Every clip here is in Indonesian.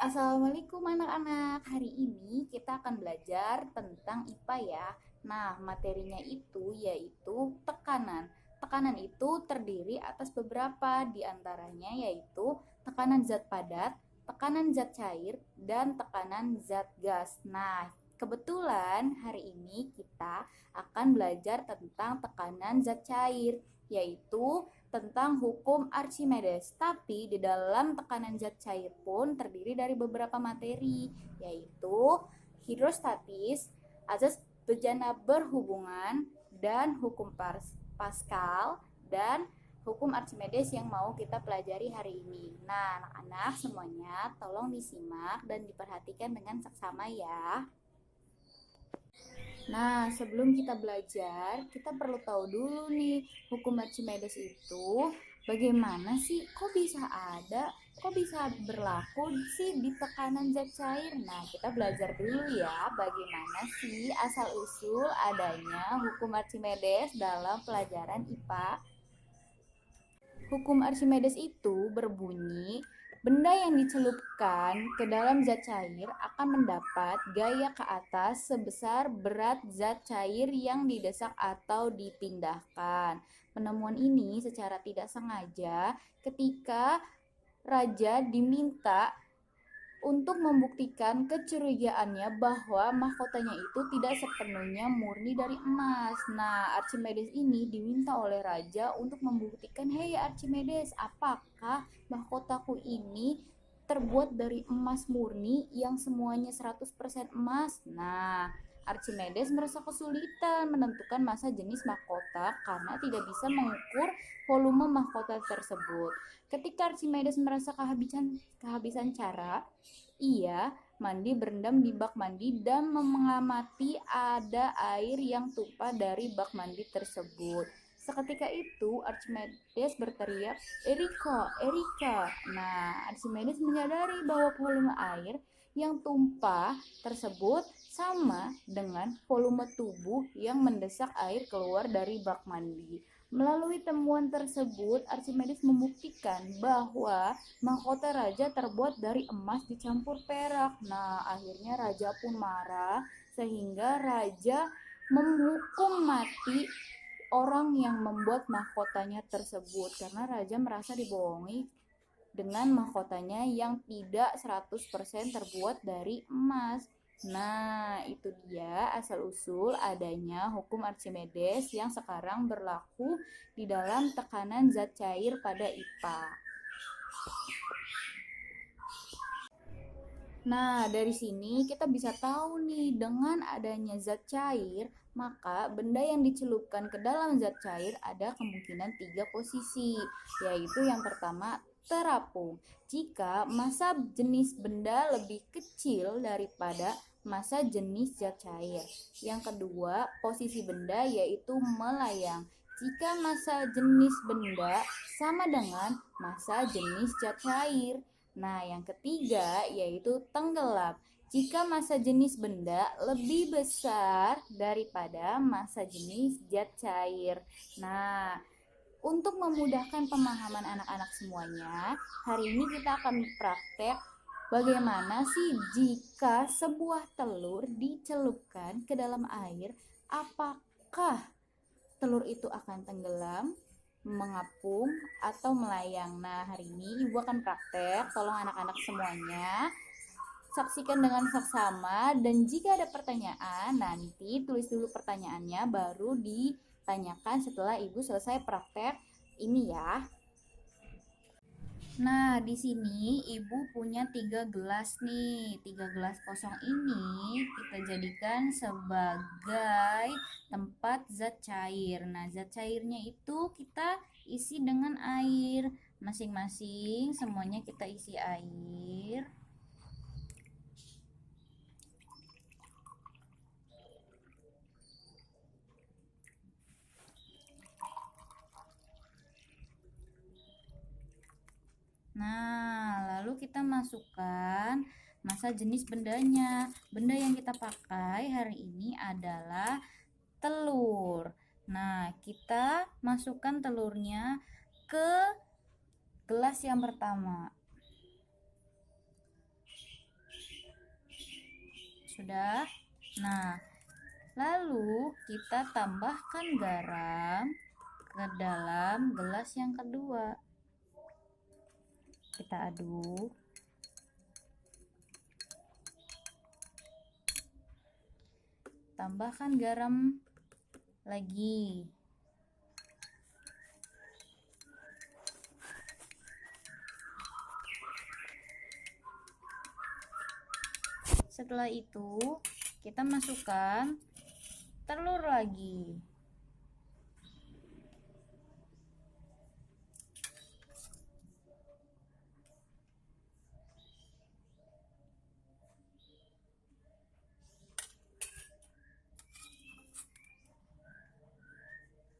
Assalamualaikum anak-anak. Hari ini kita akan belajar tentang IPA ya. Nah, materinya itu yaitu tekanan. Tekanan itu terdiri atas beberapa di antaranya yaitu tekanan zat padat, tekanan zat cair, dan tekanan zat gas. Nah, kebetulan hari ini kita akan belajar tentang tekanan zat cair, yaitu tentang hukum Archimedes. Tapi di dalam tekanan zat cair pun terdiri dari beberapa materi, yaitu hidrostatis, azas bejana berhubungan, dan hukum Pascal, dan hukum Archimedes yang mau kita pelajari hari ini. Nah, anak-anak semuanya tolong disimak dan diperhatikan dengan seksama ya. Nah, sebelum kita belajar, kita perlu tahu dulu nih, hukum Archimedes itu bagaimana sih? Kok bisa ada? Kok bisa berlaku sih di tekanan zat cair? Nah, kita belajar dulu ya, bagaimana sih asal-usul adanya hukum Archimedes dalam pelajaran IPA. Hukum Archimedes itu berbunyi, benda yang dicelupkan ke dalam zat cair akan mendapat gaya ke atas sebesar berat zat cair yang didesak atau dipindahkan. Penemuan ini secara tidak sengaja ketika raja diminta untuk membuktikan kecurigaannya bahwa mahkotanya itu tidak sepenuhnya murni dari emas. Nah, Archimedes ini diminta oleh raja untuk membuktikan, "Hei Archimedes, apakah mahkotaku ini terbuat dari emas murni yang semuanya 100% emas?" Nah, Archimedes merasa kesulitan menentukan massa jenis mahkota karena tidak bisa mengukur volume mahkota tersebut. Ketika Archimedes merasa kehabisan cara, ia mandi berendam di bak mandi dan mengamati ada air yang tumpah dari bak mandi tersebut. Seketika itu Archimedes berteriak, "Erika, Erika!" Nah, Archimedes menyadari bahwa volume air yang tumpah tersebut sama dengan volume tubuh yang mendesak air keluar dari bak mandi. Melalui temuan tersebut, Archimedes membuktikan bahwa mahkota raja terbuat dari emas dicampur perak. Nah, akhirnya raja pun marah sehingga raja menghukum mati orang yang membuat mahkotanya tersebut karena raja merasa dibohongi dengan mahkotanya yang tidak 100% terbuat dari emas. Nah, itu dia asal-usul adanya hukum Archimedes yang sekarang berlaku di dalam tekanan zat cair pada IPA. Nah, dari sini kita bisa tahu nih, dengan adanya zat cair, maka benda yang dicelupkan ke dalam zat cair ada kemungkinan 3 posisi, yaitu yang pertama, terapung. Jika massa jenis benda lebih kecil daripada massa jenis zat cair. Yang kedua, posisi benda yaitu melayang. Jika massa jenis benda sama dengan massa jenis zat cair. Nah, yang ketiga yaitu tenggelam. Jika massa jenis benda lebih besar daripada massa jenis zat cair. Nah, untuk memudahkan pemahaman anak-anak semuanya, hari ini kita akan praktek bagaimana sih jika sebuah telur dicelupkan ke dalam air, apakah telur itu akan tenggelam, mengapung, atau melayang. Nah, hari ini Ibu akan praktek, tolong anak-anak semuanya saksikan dengan seksama, dan jika ada pertanyaan, nanti tulis dulu pertanyaannya baru ditanyakan setelah Ibu selesai praktek ini ya. Nah, di sini Ibu punya 3 gelas nih. 3 gelas kosong ini kita jadikan sebagai tempat zat cair. Nah, zat cairnya itu kita isi dengan air. Masing-masing semuanya kita isi air. Nah, lalu kita masukkan massa jenis bendanya. Benda yang kita pakai hari ini adalah telur. Nah, kita masukkan telurnya ke gelas yang pertama. Sudah? Nah, lalu kita tambahkan garam ke dalam gelas yang kedua. Kita aduk. Tambahkan garam lagi. Setelah itu, kita masukkan telur lagi.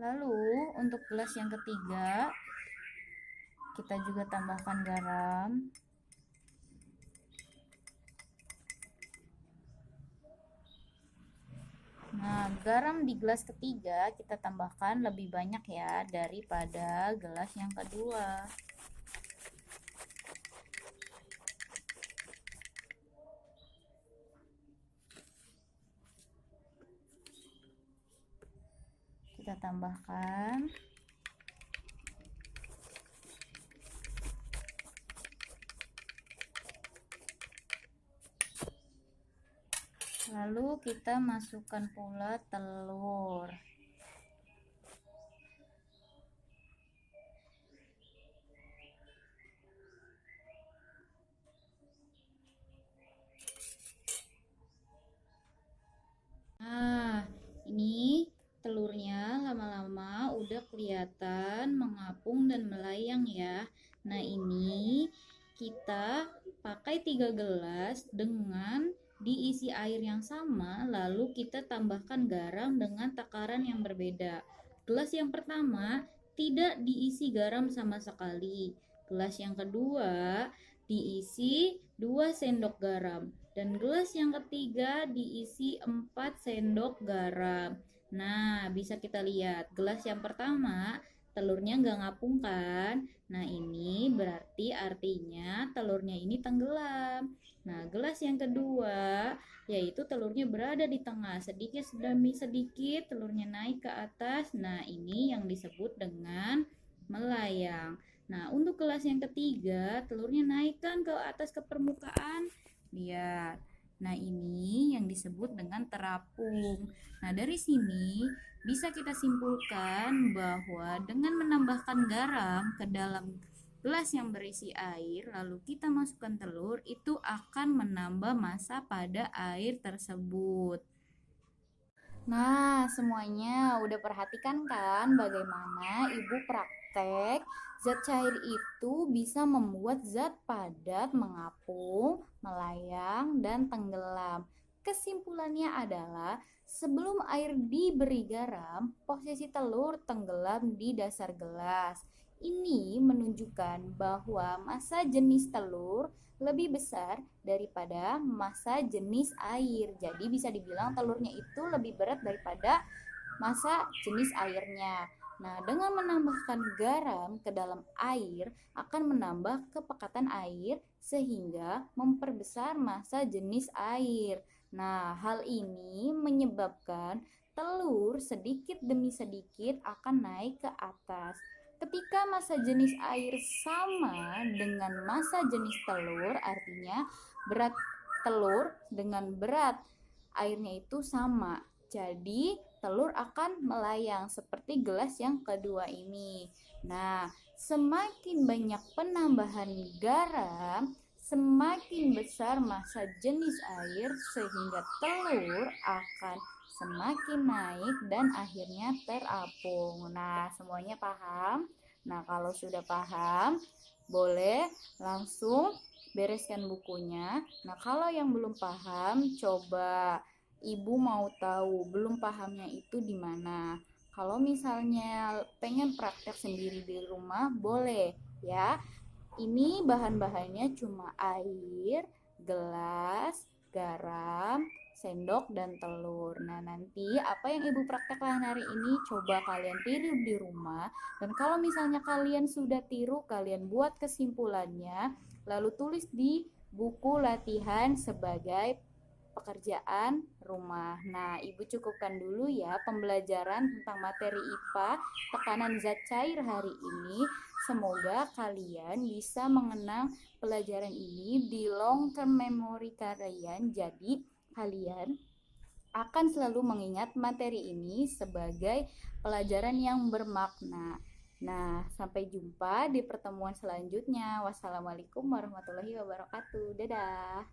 Lalu untuk gelas yang ketiga, kita juga tambahkan garam. Nah, garam di gelas ketiga kita tambahkan lebih banyak ya daripada gelas yang kedua. Kita tambahkan. Lalu kita masukkan pula telur. Nah, ini telurnya lama-lama udah kelihatan mengapung dan melayang ya. Nah, ini kita pakai 3 gelas dengan diisi air yang sama, lalu kita tambahkan garam dengan takaran yang berbeda. Gelas yang pertama tidak diisi garam sama sekali. Gelas yang kedua diisi 2 sendok garam. Dan gelas yang ketiga diisi 4 sendok garam. Nah, bisa kita lihat gelas yang pertama telurnya nggak ngapung kan? Nah, ini berarti artinya telurnya ini tenggelam. Nah, gelas yang kedua yaitu telurnya berada di tengah. Sedikit demi sedikit telurnya naik ke atas. Nah, ini yang disebut dengan melayang. Nah, untuk gelas yang ketiga telurnya naikkan ke atas ke permukaan. Lihat. Nah, ini yang disebut dengan terapung. Nah, dari sini bisa kita simpulkan bahwa dengan menambahkan garam ke dalam gelas yang berisi air, lalu kita masukkan telur, itu akan menambah massa pada air tersebut. Nah, semuanya udah perhatikan kan bagaimana ibu praktek zat cair itu bisa membuat zat padat mengapung, melayang, dan tenggelam. Kesimpulannya adalah sebelum air diberi garam, posisi telur tenggelam di dasar gelas. Ini menunjukkan bahwa massa jenis telur lebih besar daripada massa jenis air. Jadi bisa dibilang telurnya itu lebih berat daripada massa jenis airnya. Nah, dengan menambahkan garam ke dalam air akan menambah kepekatan air sehingga memperbesar massa jenis air. Nah, hal ini menyebabkan telur sedikit demi sedikit akan naik ke atas. Ketika massa jenis air sama dengan massa jenis telur, artinya berat telur dengan berat airnya itu sama. Jadi telur akan melayang seperti gelas yang kedua ini. Nah, semakin banyak penambahan garam, semakin besar massa jenis air sehingga telur akan semakin naik dan akhirnya terapung. Nah, semuanya paham? Nah, kalau sudah paham, boleh langsung bereskan bukunya. Nah, kalau yang belum paham, coba ibu mau tahu belum pahamnya itu di mana. Kalau misalnya pengen praktek sendiri di rumah, boleh ya. Ini bahan-bahannya cuma air, gelas, garam, sendok, dan telur. Nah, nanti apa yang ibu praktekkan hari ini coba kalian tiru di rumah. Dan kalau misalnya kalian sudah tiru, kalian buat kesimpulannya, lalu tulis di buku latihan sebagai pekerjaan rumah. Nah, Ibu cukupkan dulu ya pembelajaran tentang materi IPA, tekanan zat cair hari ini. Semoga kalian bisa mengenang pelajaran ini di long term memory kalian. Jadi, kalian akan selalu mengingat materi ini sebagai pelajaran yang bermakna. Nah, sampai jumpa di pertemuan selanjutnya. Wassalamualaikum warahmatullahi wabarakatuh. Dadah.